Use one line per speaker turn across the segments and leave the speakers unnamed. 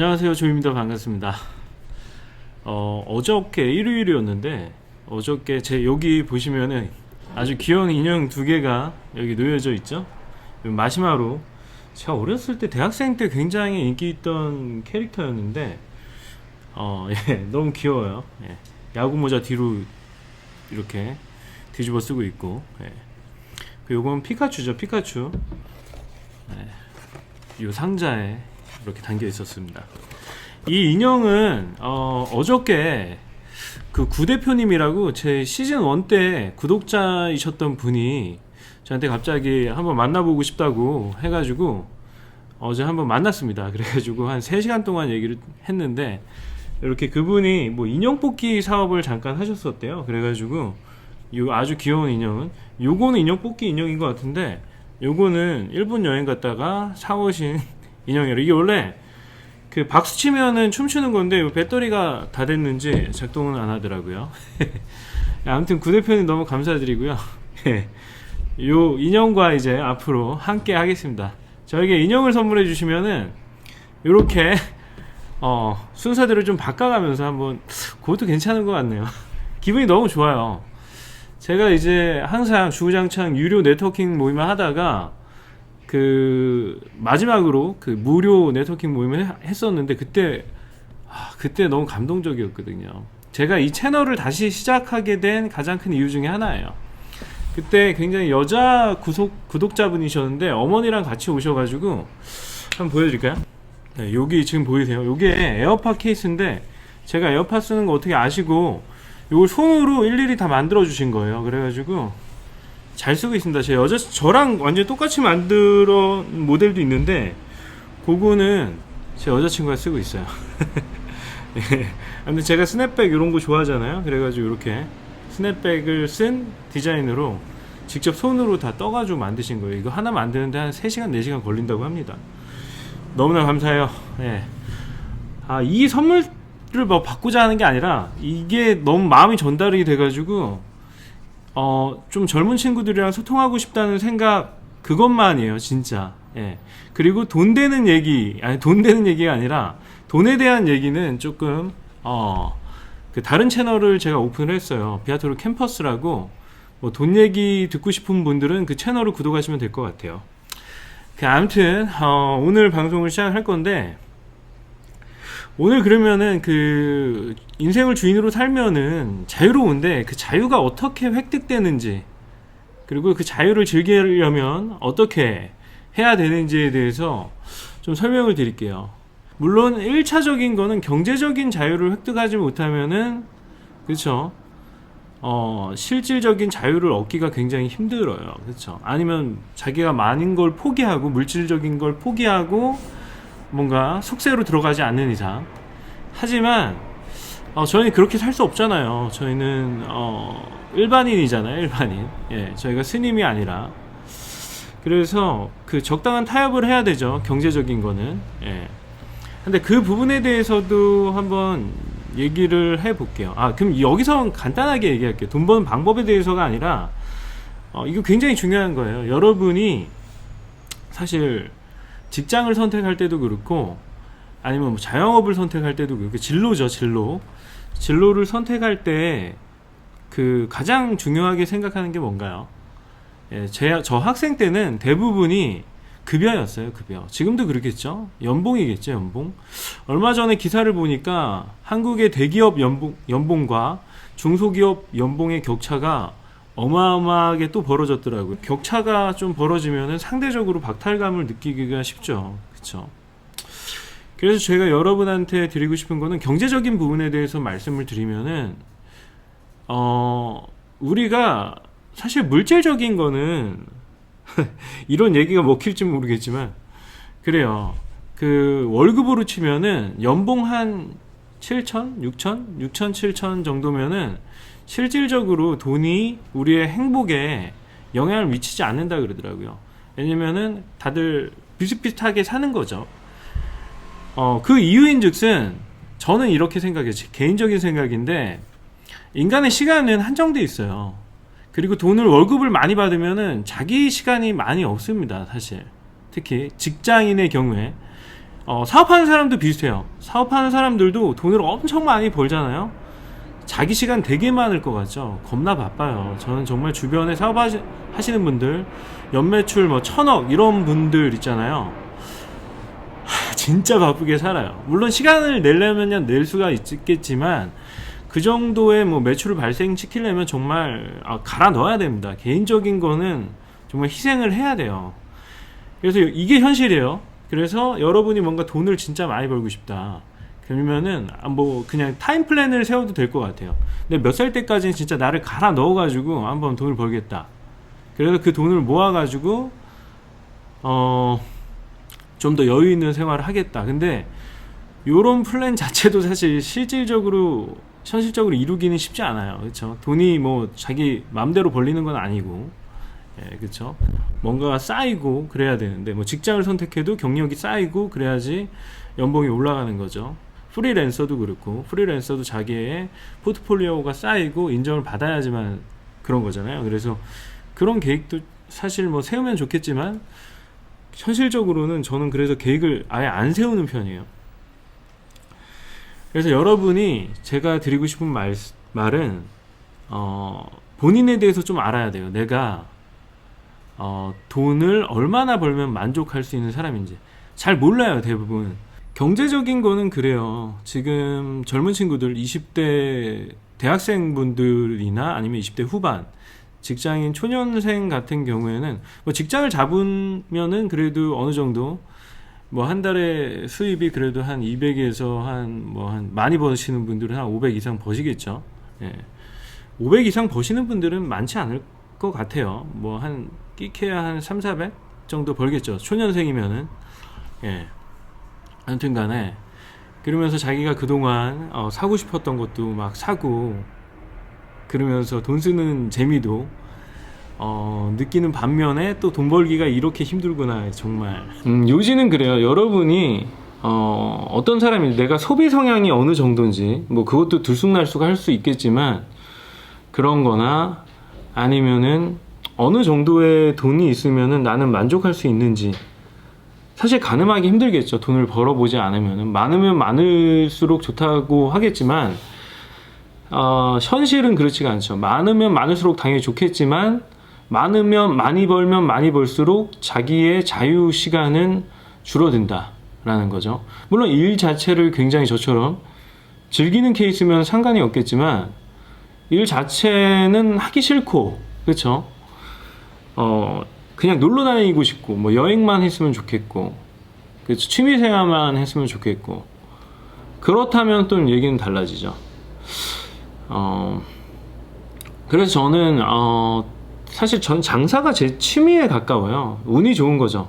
안녕하세요, 조입니다. 반갑습니다. 어저께 일요일이었는데 어저께 제 여기 보시면은 아주 귀여운 인형 두 개가 여기 놓여져 있죠. 마시마로, 제가 어렸을 때 대학생 때 굉장히 인기 있던 캐릭터였는데 예, 너무 귀여워요. 예, 야구 모자 뒤로 이렇게 뒤집어 쓰고 있고, 예. 요건 피카츄죠, 피카츄. 예, 요 상자에 이렇게 담겨 있었습니다. 이 인형은 어저께 그 구 대표님이라고 제 시즌 1 때 구독자이셨던 분이 저한테 갑자기 한번 만나보고 싶다고 해가지고 어제 한번 만났습니다. 그래가지고 한 3시간 동안 얘기를 했는데, 이렇게 그분이 뭐 인형 뽑기 사업을 잠깐 하셨었대요. 그래가지고 요 아주 귀여운 인형은, 요거는 인형 뽑기 인형인 것 같은데, 요거는 일본 여행 갔다가 사오신 인형이에요. 이게 원래 그 박수 치면은 춤추는 건데 배터리가 다 됐는지 작동은 안 하더라고요. 아무튼 구 대표님 너무 감사드리고요. 요 인형과 이제 앞으로 함께 하겠습니다. 저에게 인형을 선물해 주시면은 요렇게 순서대로 좀 바꿔가면서 한번, 그것도 괜찮은 것 같네요. 기분이 너무 좋아요. 제가 이제 항상 주구장창 유료 네트워킹 모임을 하다가 그 마지막으로 그 무료 네트워킹 모임을 했었는데, 그때 너무 감동적이었거든요. 제가 이 채널을 다시 시작하게 된 가장 큰 이유 중에 하나예요. 그때 굉장히 여자 구독자분이셨는데 어머니랑 같이 오셔가지고, 한번 보여드릴까요? 네, 여기 지금 보이세요? 요게 에어팟 케이스인데, 제가 에어팟 쓰는 거 어떻게 아시고 요걸 손으로 일일이 다 만들어 주신 거예요. 그래가지고 잘 쓰고 있습니다. 저랑 완전 똑같이 만들어 모델도 있는데, 그거는 제 여자친구가 쓰고 있어요. 예. 근데 제가 스냅백 이런 거 좋아하잖아요. 그래가지고 이렇게 스냅백을 쓴 디자인으로 직접 손으로 다 떠가지고 만드신 거예요. 이거 하나 만드는데 한 3시간 4시간 걸린다고 합니다. 너무나 감사해요. 예. 이 선물을 뭐 받고자 하는 게 아니라, 이게 너무 마음이 전달이 돼가지고 좀 젊은 친구들이랑 소통하고 싶다는 생각, 그것만이에요, 진짜. 예. 그리고 돈 되는 얘기가 아니라, 돈에 대한 얘기는 조금 그 다른 채널을 제가 오픈을 했어요. 비아토르 캠퍼스라고. 뭐 돈 얘기 듣고 싶은 분들은 그 채널을 구독하시면 될 것 같아요. 아무튼 오늘 방송을 시작할 건데, 오늘 그러면은 그 인생을 주인으로 살면은 자유로운데, 그 자유가 어떻게 획득되는지, 그리고 그 자유를 즐기려면 어떻게 해야 되는지에 대해서 좀 설명을 드릴게요. 물론 1차적인 거는 경제적인 자유를 획득하지 못하면은, 그렇죠, 실질적인 자유를 얻기가 굉장히 힘들어요. 그렇죠. 아니면 자기가 많은 걸 포기하고, 물질적인 걸 포기하고, 뭔가 속세로 들어가지 않는 이상. 하지만 저희는 그렇게 살 수 없잖아요. 저희는 일반인이잖아요. 일반인. 예, 저희가 스님이 아니라. 그래서 그 적당한 타협을 해야 되죠, 경제적인 거는. 예. 근데 그 부분에 대해서도 한번 얘기를 해볼게요. 그럼 여기서 간단하게 얘기할게요. 돈 버는 방법에 대해서가 아니라, 이거 굉장히 중요한 거예요. 여러분이 사실 직장을 선택할 때도 그렇고, 아니면 뭐 자영업을 선택할 때도 그렇고, 진로를 선택할 때 그 가장 중요하게 생각하는 게 뭔가요? 예, 저 학생 때는 대부분이 급여였어요. 급여. 지금도 그렇겠죠. 연봉이겠죠. 연봉. 얼마 전에 기사를 보니까 한국의 대기업 연봉과 중소기업 연봉의 격차가 어마어마하게 또 벌어졌더라고요. 격차가 좀 벌어지면은 상대적으로 박탈감을 느끼기가 쉽죠. 그쵸? 그래서 제가 여러분한테 드리고 싶은 거는, 경제적인 부분에 대해서 말씀을 드리면은, 우리가 사실 물질적인 거는 이런 얘기가 먹힐지 모르겠지만, 그래요. 그 월급으로 치면은 연봉 한 7천, 6천, 6천, 7천 정도면은 실질적으로 돈이 우리의 행복에 영향을 미치지 않는다 그러더라고요. 왜냐면은 다들 비슷비슷하게 사는 거죠. 그 이유인 즉슨, 저는 이렇게 생각해요. 개인적인 생각인데, 인간의 시간은 한정돼 있어요. 그리고 월급을 많이 받으면은 자기 시간이 많이 없습니다, 사실. 특히 직장인의 경우에 사업하는 사람도 비슷해요. 사업하는 사람들도 돈을 엄청 많이 벌잖아요. 자기 시간 되게 많을 것 같죠. 겁나 바빠요. 저는 정말 주변에 사업하시는 분들, 연매출 뭐 1000억 이런 분들 있잖아요. 진짜 바쁘게 살아요. 물론 시간을 내려면 낼 수가 있겠지만 그 정도의 뭐 매출을 발생시키려면 정말 갈아 넣어야 됩니다. 개인적인 거는 정말 희생을 해야 돼요. 그래서 이게 현실이에요. 그래서 여러분이 뭔가 돈을 진짜 많이 벌고 싶다 그러면은 뭐 그냥 타임 플랜을 세워도 될 것 같아요. 근데 몇 살 때까지는 진짜 나를 갈아 넣어 가지고 한번 돈을 벌겠다. 그래서 그 돈을 모아 가지고 좀 더 여유 있는 생활을 하겠다. 근데 요런 플랜 자체도 사실 실질적으로 현실적으로 이루기는 쉽지 않아요. 그렇죠? 돈이 뭐 자기 마음대로 벌리는 건 아니고, 예, 그렇죠? 뭔가가 쌓이고 그래야 되는데, 뭐 직장을 선택해도 경력이 쌓이고 그래야지 연봉이 올라가는 거죠. 프리랜서도 그렇고, 프리랜서도 자기의 포트폴리오가 쌓이고 인정을 받아야지만 그런 거잖아요. 그래서 그런 계획도 사실 뭐 세우면 좋겠지만 현실적으로는 저는 그래서 계획을 아예 안 세우는 편이에요. 그래서 여러분이 제가 드리고 싶은 말은 본인에 대해서 좀 알아야 돼요. 내가 돈을 얼마나 벌면 만족할 수 있는 사람인지 잘 몰라요. 대부분 경제적인 거는 그래요. 지금 젊은 친구들 20대 대학생분들이나 아니면 20대 후반 직장인 초년생 같은 경우에는 뭐 직장을 잡으면은 그래도 어느 정도 뭐 한 달에 수입이 그래도 한 200에서 한 많이 버시는 분들은 한 500 이상 버시겠죠. 예. 500 이상 버시는 분들은 많지 않을 것 같아요. 뭐 한 끼케야 한 3, 400 정도 벌겠죠. 초년생이면은. 예. 아무튼 간에 그러면서 자기가 그동안 사고 싶었던 것도 막 사고 그러면서 돈 쓰는 재미도 느끼는 반면에 또 돈 벌기가 이렇게 힘들구나 정말. 요지는 그래요. 여러분이 어떤 사람이 내가 소비 성향이 어느 정도인지 뭐 그것도 들쑥날쑥 할 수 있겠지만 그런 거나 아니면은 어느 정도의 돈이 있으면은 나는 만족할 수 있는지 사실 가늠하기 힘들겠죠. 돈을 벌어보지 않으면은 많으면 많을수록 좋다고 하겠지만 현실은 그렇지가 않죠. 많으면 많을수록 당연히 좋겠지만 많으면 많이 벌면 많이 벌수록 자기의 자유 시간은 줄어든다 라는 거죠. 물론 일 자체를 굉장히 저처럼 즐기는 케이스면 상관이 없겠지만 일 자체는 하기 싫고 그렇죠. 그냥 놀러 다니고 싶고 뭐 여행만 했으면 좋겠고 그렇죠. 취미생활만 했으면 좋겠고 그렇다면 또 얘기는 달라지죠. 그래서 저는 사실 전 장사가 제 취미에 가까워요. 운이 좋은 거죠.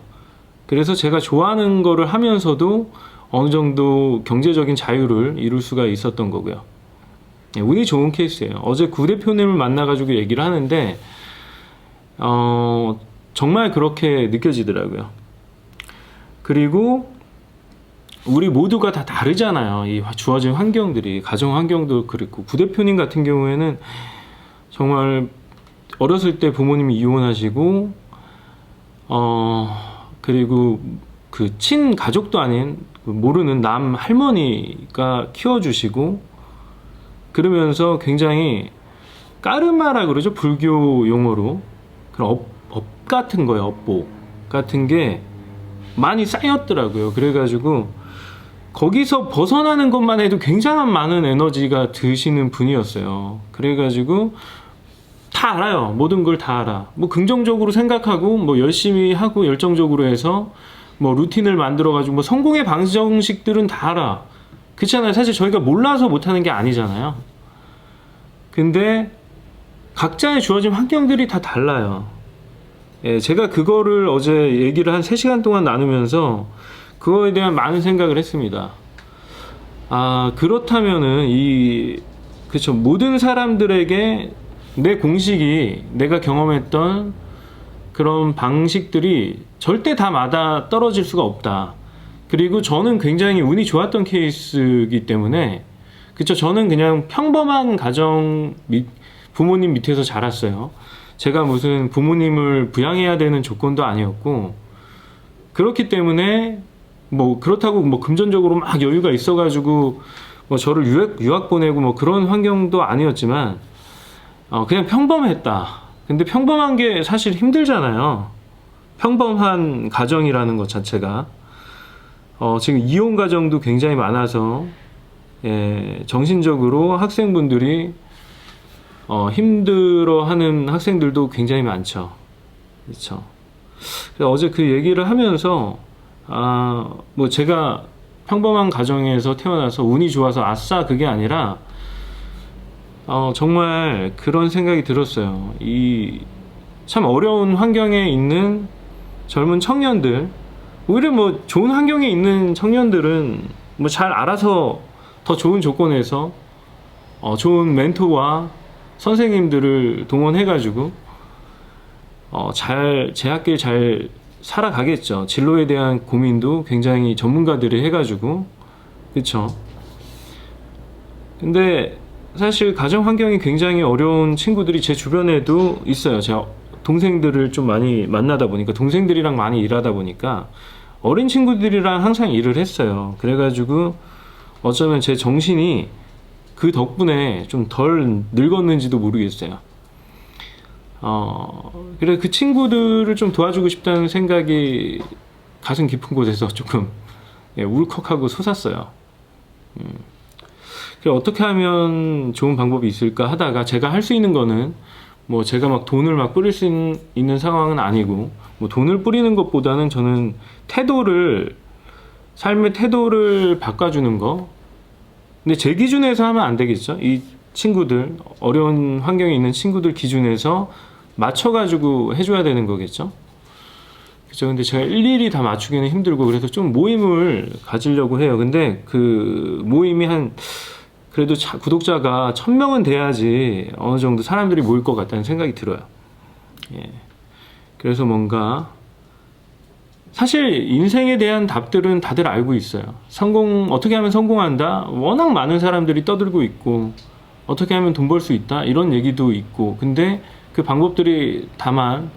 그래서 제가 좋아하는 거를 하면서도 어느 정도 경제적인 자유를 이룰 수가 있었던 거고요. 네, 운이 좋은 케이스예요. 어제 구 대표님을 만나가지고 얘기를 하는데 정말 그렇게 느껴지더라고요. 그리고 우리 모두가 다 다르잖아요. 이 주어진 환경들이 가정 환경도 그렇고 구 대표님 같은 경우에는 정말 어렸을 때 부모님이 이혼하시고 그리고 그 친가족도 아닌 모르는 남 할머니가 키워주시고 그러면서 굉장히 까르마라 그러죠. 불교 용어로 그런 업 같은 거예요. 업보 같은 게 많이 쌓였더라고요. 그래가지고 거기서 벗어나는 것만 해도 굉장한 많은 에너지가 드시는 분이었어요. 그래가지고 다 알아요. 모든 걸 다 알아. 뭐 긍정적으로 생각하고 뭐 열심히 하고 열정적으로 해서 뭐 루틴을 만들어가지고 뭐 성공의 방정식들은 다 알아. 그렇잖아요. 사실 저희가 몰라서 못하는 게 아니잖아요. 근데 각자의 주어진 환경들이 다 달라요. 예, 제가 그거를 어제 얘기를 한 3시간 동안 나누면서 그거에 대한 많은 생각을 했습니다. 그렇다면은 그쵸. 모든 사람들에게 내 공식이 내가 경험했던 그런 방식들이 절대 다 맞아 떨어질 수가 없다. 그리고 저는 굉장히 운이 좋았던 케이스이기 때문에 그쵸. 저는 그냥 평범한 가정 부모님 밑에서 자랐어요. 제가 무슨 부모님을 부양해야 되는 조건도 아니었고 그렇기 때문에 뭐 그렇다고 뭐 금전적으로 막 여유가 있어가지고 뭐 저를 유학 보내고 뭐 그런 환경도 아니었지만 그냥 평범했다. 근데 평범한 게 사실 힘들잖아요. 평범한 가정이라는 것 자체가 지금 이혼 가정도 굉장히 많아서 정신적으로 학생분들이 힘들어하는 학생들도 굉장히 많죠. 그렇죠. 어제 그 얘기를 하면서 뭐 제가 평범한 가정에서 태어나서 운이 좋아서 아싸 그게 아니라 정말 그런 생각이 들었어요. 이 참 어려운 환경에 있는 젊은 청년들, 오히려 뭐 좋은 환경에 있는 청년들은 뭐 잘 알아서 더 좋은 조건에서 좋은 멘토와 선생님들을 동원해가지고 제 학길 잘 살아가겠죠. 진로에 대한 고민도 굉장히 전문가들이 해가지고, 그쵸. 근데 사실 가정 환경이 굉장히 어려운 친구들이 제 주변에도 있어요. 제가 동생들을 좀 많이 만나다 보니까, 동생들이랑 많이 일하다 보니까 어린 친구들이랑 항상 일을 했어요. 그래가지고 어쩌면 제 정신이 그 덕분에 좀 덜 늙었는지도 모르겠어요. 그래 그 친구들을 좀 도와주고 싶다는 생각이 가슴 깊은 곳에서 조금 울컥하고 솟았어요. 그래 어떻게 하면 좋은 방법이 있을까 하다가 제가 할 수 있는 거는 뭐 제가 막 돈을 막 뿌릴 수 있는 상황은 아니고, 뭐 돈을 뿌리는 것보다는 저는 삶의 태도를 바꿔주는 거. 근데 제 기준에서 하면 안 되겠죠. 이 친구들, 어려운 환경에 있는 친구들 기준에서 맞춰가지고 해줘야 되는 거겠죠. 그죠. 근데 제가 일일이 다 맞추기는 힘들고, 그래서 좀 모임을 가지려고 해요. 근데 그 모임이 그래도 구독자가 1000명은 돼야지 어느 정도 사람들이 모일 것 같다는 생각이 들어요. 그래서 뭔가, 사실 인생에 대한 답들은 다들 알고 있어요. 어떻게 하면 성공한다? 워낙 많은 사람들이 떠들고 있고, 어떻게 하면 돈 벌 수 있다? 이런 얘기도 있고, 근데 그 방법들이 다만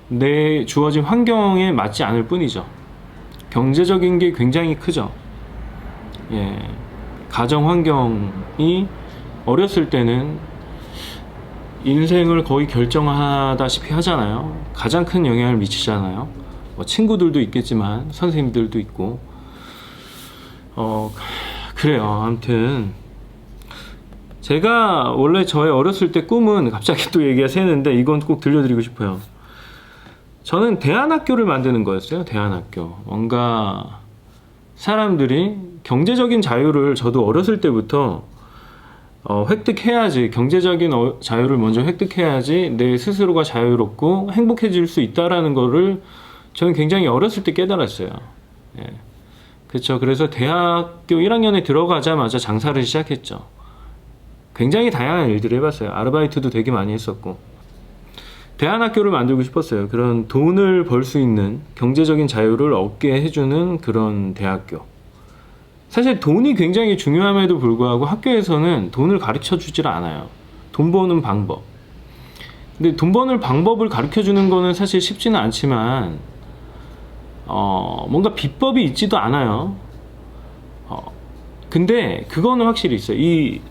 내 주어진 환경에 맞지 않을 뿐이죠. 경제적인 게 굉장히 크죠. 가정 환경이 어렸을 때는 인생을 거의 결정하다시피 하잖아요. 가장 큰 영향을 미치잖아요. 뭐 친구들도 있겠지만 선생님들도 있고. 그래요. 아무튼 제가 원래 저의 어렸을 때 꿈은, 갑자기 또 얘기가 새는데 이건 꼭 들려드리고 싶어요. 저는 대안학교를 만드는 거였어요. 대안학교. 뭔가 사람들이 경제적인 자유를 저도 어렸을 때부터 획득해야지, 경제적인 자유를 먼저 획득해야지 내 스스로가 자유롭고 행복해질 수 있다라는 거를 저는 굉장히 어렸을 때 깨달았어요. 그렇죠. 그래서 대학교 1학년에 들어가자마자 장사를 시작했죠. 굉장히 다양한 일들을 해봤어요. 아르바이트도 되게 많이 했었고. 대안학교를 만들고 싶었어요. 그런 돈을 벌 수 있는 경제적인 자유를 얻게 해주는 그런 대학교. 사실 돈이 굉장히 중요함에도 불구하고 학교에서는 돈을 가르쳐 주질 않아요. 돈 버는 방법. 근데 돈 버는 방법을 가르쳐 주는 거는 사실 쉽지는 않지만 뭔가 비법이 있지도 않아요. 근데 그거는 확실히 있어요. 이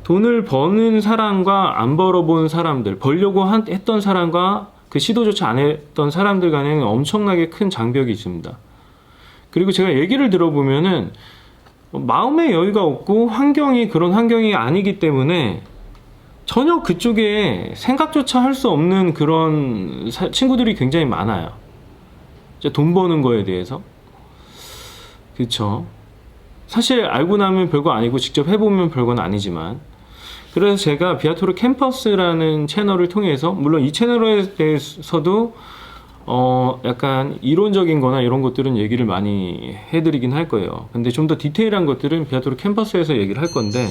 돈을 버는 사람과 안 벌어본 사람들, 벌려고 했던 사람과 그 시도조차 안 했던 사람들 간에는 엄청나게 큰 장벽이 있습니다. 그리고 제가 얘기를 들어보면은 마음의 여유가 없고 환경이 그런 환경이 아니기 때문에 전혀 그쪽에 생각조차 할 수 없는 그런 친구들이 굉장히 많아요. 돈 버는 거에 대해서. 그쵸. 사실 알고 나면 별거 아니고 직접 해보면 별건 아니지만, 그래서 제가 비아토르 캠퍼스라는 채널을 통해서, 물론 이 채널에 대해서도 약간 이론적인 거나 이런 것들은 얘기를 많이 해드리긴 할 거예요. 근데 좀 더 디테일한 것들은 비아토르 캠퍼스에서 얘기를 할 건데,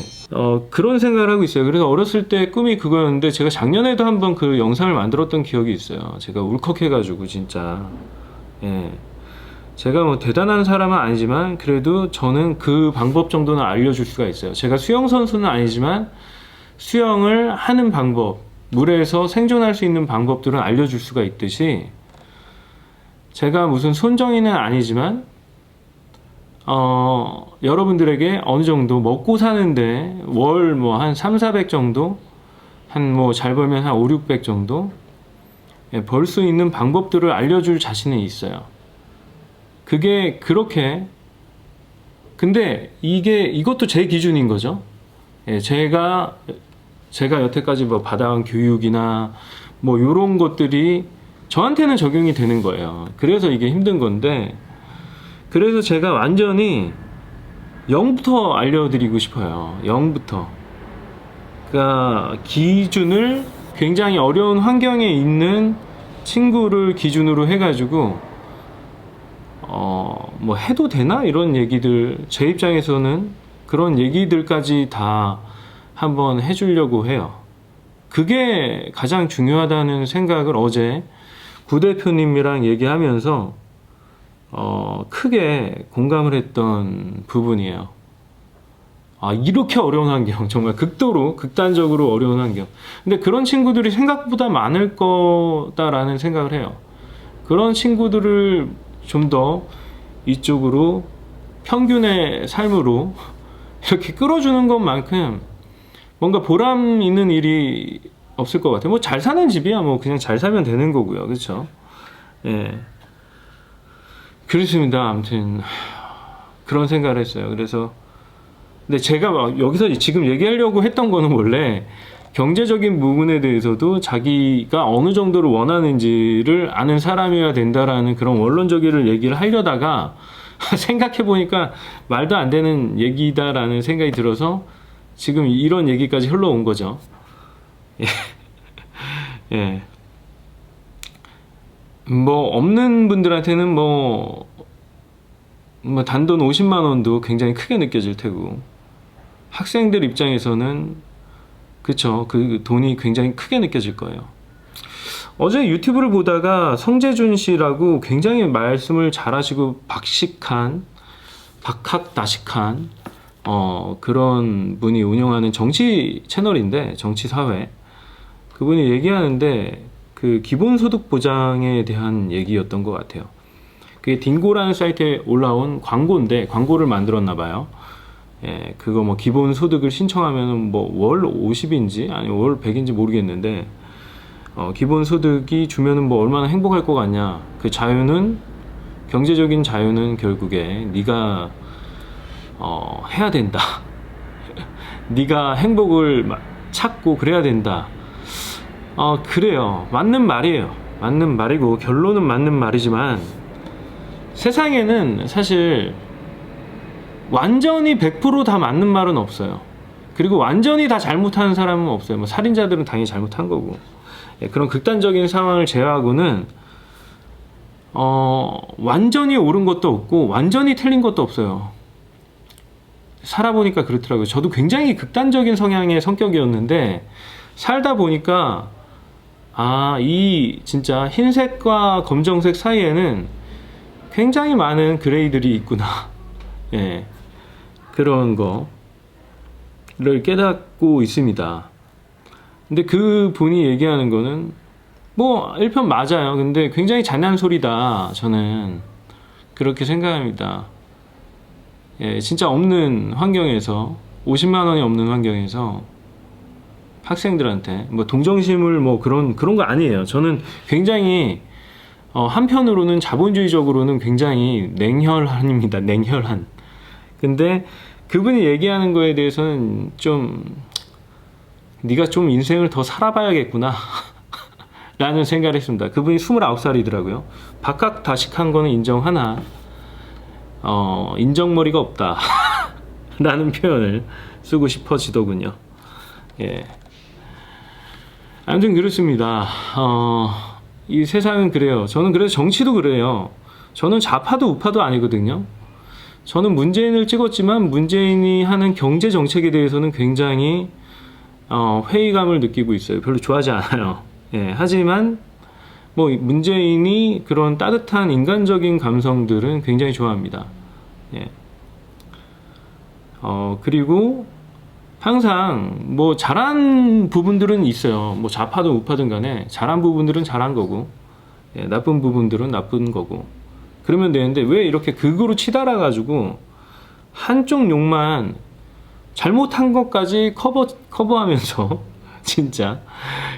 그런 생각을 하고 있어요. 그래서 어렸을 때 꿈이 그거였는데, 제가 작년에도 한번 그 영상을 만들었던 기억이 있어요. 제가 울컥해가지고 진짜. 제가 뭐 대단한 사람은 아니지만 그래도 저는 그 방법 정도는 알려줄 수가 있어요. 제가 수영 선수는 아니지만 수영을 하는 방법, 물에서 생존할 수 있는 방법들은 알려줄 수가 있듯이, 제가 무슨 손정이는 아니지만 여러분들에게 어느 정도 먹고 사는데 월 뭐 한 3, 400 정도, 한 뭐 잘 벌면 한 5, 600 정도 벌 수 있는 방법들을 알려줄 자신이 있어요. 그게 그렇게, 근데 이것도 제 기준인 거죠. 예, 제가 여태까지 뭐 받아온 교육이나 뭐 요런 것들이 저한테는 적용이 되는 거예요. 그래서 이게 힘든 건데, 그래서 제가 완전히 0부터 알려드리고 싶어요. 0부터. 그러니까 기준을 굉장히 어려운 환경에 있는 친구를 기준으로 해가지고 뭐 해도 되나? 이런 얘기들, 제 입장에서는 그런 얘기들까지 다 한번 해주려고 해요. 그게 가장 중요하다는 생각을 어제 구 대표님이랑 얘기하면서 크게 공감을 했던 부분이에요. 아, 이렇게 어려운 환경, 정말 극단적으로 어려운 환경. 근데 그런 친구들이 생각보다 많을 거다라는 생각을 해요. 그런 친구들을 좀 더 이쪽으로 평균의 삶으로 이렇게 끌어주는 것만큼 뭔가 보람 있는 일이 없을 것 같아요. 뭐 잘 사는 집이야 뭐 그냥 잘 살면 되는 거고요. 그렇죠? 예. 그렇습니다. 아무튼 그런 생각을 했어요. 그래서 근데 제가 여기서 지금 얘기하려고 했던 거는 원래 경제적인 부분에 대해서도 자기가 어느 정도를 원하는지를 아는 사람이어야 된다라는 그런 원론적인 얘기를 하려다가 생각해 보니까 말도 안 되는 얘기다라는 생각이 들어서 지금 이런 얘기까지 흘러온 거죠. 예. 예. 뭐 없는 분들한테는 뭐 단돈 50만 원도 굉장히 크게 느껴질 테고, 학생들 입장에서는 그쵸, 그 돈이 굉장히 크게 느껴질 거예요. 어제 유튜브를 보다가 성재준 씨라고 굉장히 말씀을 잘하시고 박학다식한 그런 분이 운영하는 정치 채널인데, 정치사회, 그분이 얘기하는데 그 기본소득 보장에 대한 얘기였던 것 같아요. 그게 딩고라는 사이트에 올라온 광고인데, 광고를 만들었나 봐요. 예, 그거 뭐 기본소득을 신청하면 뭐 월 50인지 아니 월 100인지 모르겠는데, 기본소득이 주면은 뭐 얼마나 행복할 것 같냐. 그 자유는, 경제적인 자유는 결국에 네가 해야 된다. 네가 행복을 찾고 그래야 된다. 그래요. 맞는 말이에요. 맞는 말이고 결론은 맞는 말이지만, 세상에는 사실 완전히 100% 다 맞는 말은 없어요. 그리고 완전히 다 잘못하는 사람은 없어요. 뭐 살인자들은 당연히 잘못한 거고. 예, 그런 극단적인 상황을 제외하고는 완전히 옳은 것도 없고 완전히 틀린 것도 없어요. 살아보니까 그렇더라고요. 저도 굉장히 극단적인 성향의 성격이었는데 살다 보니까 이 진짜 흰색과 검정색 사이에는 굉장히 많은 그레이들이 있구나. 예, 그런 거를 깨닫고 있습니다. 근데 그 분이 얘기하는 거는 뭐 일편 맞아요. 근데 굉장히 잔인한 소리다. 저는 그렇게 생각합니다. 예, 진짜 없는 환경에서, 50만 원이 없는 환경에서 학생들한테 뭐 동정심을 뭐 그런 거 아니에요. 저는 굉장히 한편으로는 자본주의적으로는 굉장히 냉혈한입니다. 냉혈한. 근데 그분이 얘기하는 거에 대해서는 좀 네가 좀 인생을 더 살아봐야겠구나 라는 생각을 했습니다. 그분이 29살이더라고요. 박학다식한 거는 인정하나 인정머리가 없다 라는 표현을 쓰고 싶어지더군요. 예. 아무튼 그렇습니다. 이 세상은 그래요. 저는 그래서 정치도 그래요. 저는 좌파도 우파도 아니거든요. 저는 문재인을 찍었지만 문재인이 하는 경제 정책에 대해서는 굉장히 회의감을 느끼고 있어요. 별로 좋아하지 않아요. 예, 하지만 뭐 문재인이 그런 따뜻한 인간적인 감성들은 굉장히 좋아합니다. 예. 그리고 항상 뭐 잘한 부분들은 있어요. 뭐 좌파든 우파든 간에 잘한 부분들은 잘한 거고, 예, 나쁜 부분들은 나쁜 거고, 그러면 되는데 왜 이렇게 극으로 치달아 가지고 한쪽 욕만 잘못한 것까지 커버하면서 진짜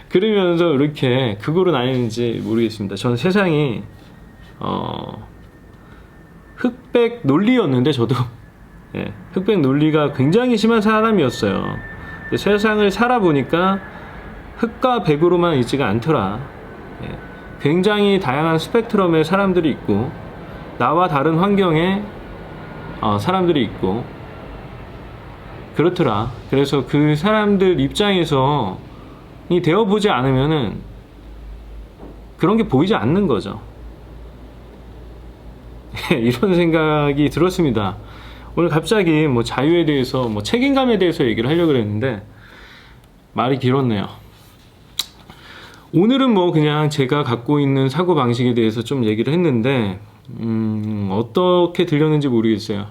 그러면서 이렇게 그거로 나뉘는지 모르겠습니다. 저는 세상이 흑백 논리였는데 저도 예, 흑백 논리가 굉장히 심한 사람이었어요. 근데 세상을 살아보니까 흑과 백으로만 있지가 않더라. 예, 굉장히 다양한 스펙트럼의 사람들이 있고 나와 다른 환경에 사람들이 있고 그렇더라. 그래서 그 사람들 입장에서 이 되어보지 않으면은 그런 게 보이지 않는 거죠. 이런 생각이 들었습니다. 오늘 갑자기 뭐 자유에 대해서 뭐 책임감에 대해서 얘기를 하려고 그랬는데 말이 길었네요. 오늘은 뭐 그냥 제가 갖고 있는 사고방식에 대해서 좀 얘기를 했는데 어떻게 들렸는지 모르겠어요.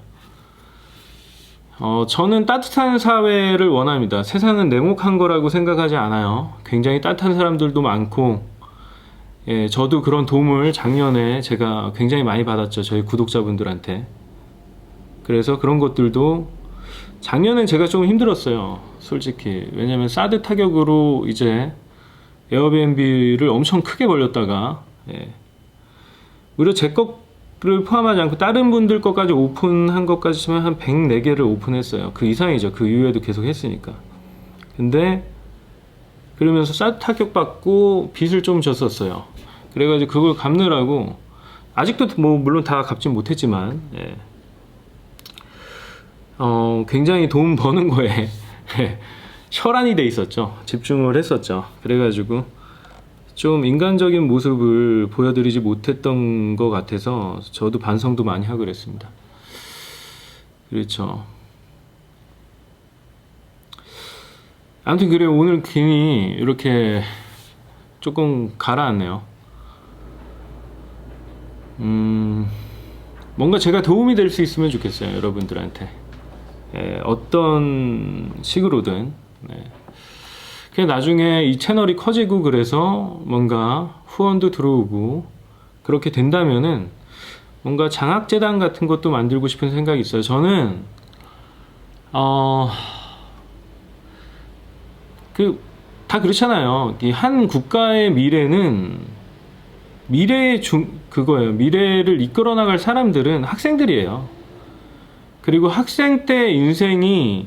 저는 따뜻한 사회를 원합니다. 세상은 냉혹한 거라고 생각하지 않아요. 굉장히 따뜻한 사람들도 많고, 예, 저도 그런 도움을 작년에 제가 굉장히 많이 받았죠. 저희 구독자분들한테. 그래서 그런 것들도 작년엔 제가 좀 힘들었어요. 솔직히. 왜냐면 사드 타격으로 이제 에어비앤비를 엄청 크게 벌렸다가, 예, 오히려 제 거를 포함하지 않고 다른 분들 것까지 오픈한 것까지 치면 한 104개를 오픈했어요. 그 이상이죠. 그 이후에도 계속 했으니까. 근데 그러면서 사드 타격받고 빚을 좀 졌었어요. 그래가지고 그걸 갚느라고 아직도 뭐 물론 다 갚진 못했지만, 예, 굉장히 돈 버는 거에 혈안이 돼 있었죠. 집중을 했었죠. 그래가지고 좀 인간적인 모습을 보여드리지 못했던 것 같아서 저도 반성도 많이 하고 그랬습니다. 그렇죠. 아무튼 그래요. 오늘 괜히 이렇게 조금 가라앉네요. 뭔가 제가 도움이 될 수 있으면 좋겠어요. 여러분들한테. 예, 어떤 식으로든. 네. 그냥 나중에 이 채널이 커지고 그래서 뭔가 후원도 들어오고 그렇게 된다면은 뭔가 장학재단 같은 것도 만들고 싶은 생각이 있어요. 저는 다 그렇잖아요. 이 한 국가의 미래는 그거예요. 미래를 이끌어 나갈 사람들은 학생들이에요. 그리고 학생 때 인생이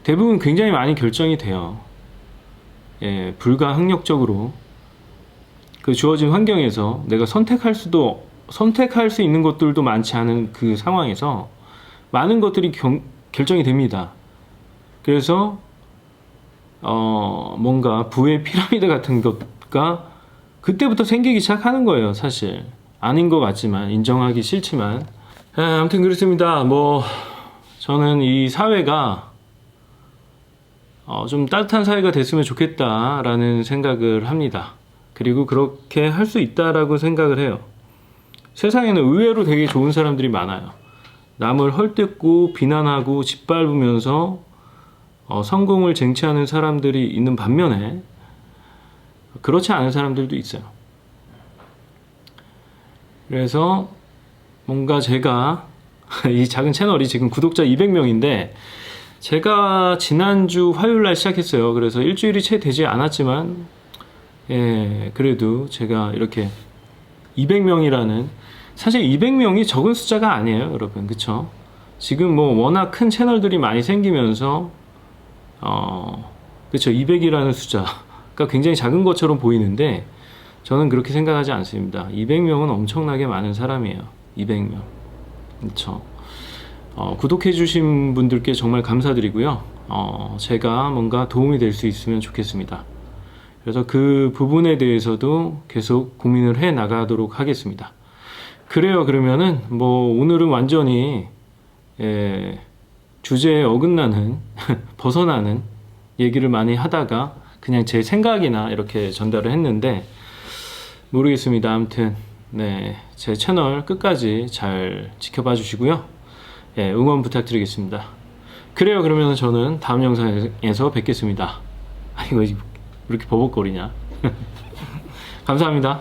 대부분 굉장히 많이 결정이 돼요. 예, 불가항력적으로 그 주어진 환경에서 내가 선택할 수 있는 것들도 많지 않은 그 상황에서 많은 것들이 결정이 됩니다. 그래서 뭔가 부의 피라미드 같은 것가 그때부터 생기기 시작하는 거예요. 사실 아닌 것 같지만 인정하기 싫지만 아무튼 그렇습니다. 뭐 저는 이 사회가 좀 따뜻한 사회가 됐으면 좋겠다라는 생각을 합니다. 그리고 그렇게 할 수 있다라고 생각을 해요. 세상에는 의외로 되게 좋은 사람들이 많아요. 남을 헐뜯고 비난하고 짓밟으면서 성공을 쟁취하는 사람들이 있는 반면에 그렇지 않은 사람들도 있어요. 그래서 뭔가 제가 이 작은 채널이 지금 구독자 200명인데 제가 지난주 화요일날 시작했어요. 그래서 일주일이 채 되지 않았지만, 예, 그래도 제가 이렇게 200명이라는, 사실 200명이 적은 숫자가 아니에요, 여러분. 그쵸? 지금 뭐 워낙 큰 채널들이 많이 생기면서, 그쵸? 200이라는 숫자가 굉장히 작은 것처럼 보이는데, 저는 그렇게 생각하지 않습니다. 200명은 엄청나게 많은 사람이에요. 200명. 그쵸? 구독해주신 분들께 정말 감사드리고요. 제가 뭔가 도움이 될 수 있으면 좋겠습니다. 그래서 그 부분에 대해서도 계속 고민을 해 나가도록 하겠습니다. 그래요. 그러면은 뭐 오늘은 완전히 주제에 어긋나는 벗어나는 얘기를 많이 하다가 그냥 제 생각이나 이렇게 전달을 했는데 모르겠습니다. 아무튼 네, 제 채널 끝까지 잘 지켜봐 주시고요. 예, 응원 부탁드리겠습니다. 그래요. 그러면 저는 다음 영상에서 뵙겠습니다. 이거 왜 이렇게 버벅거리냐. 감사합니다.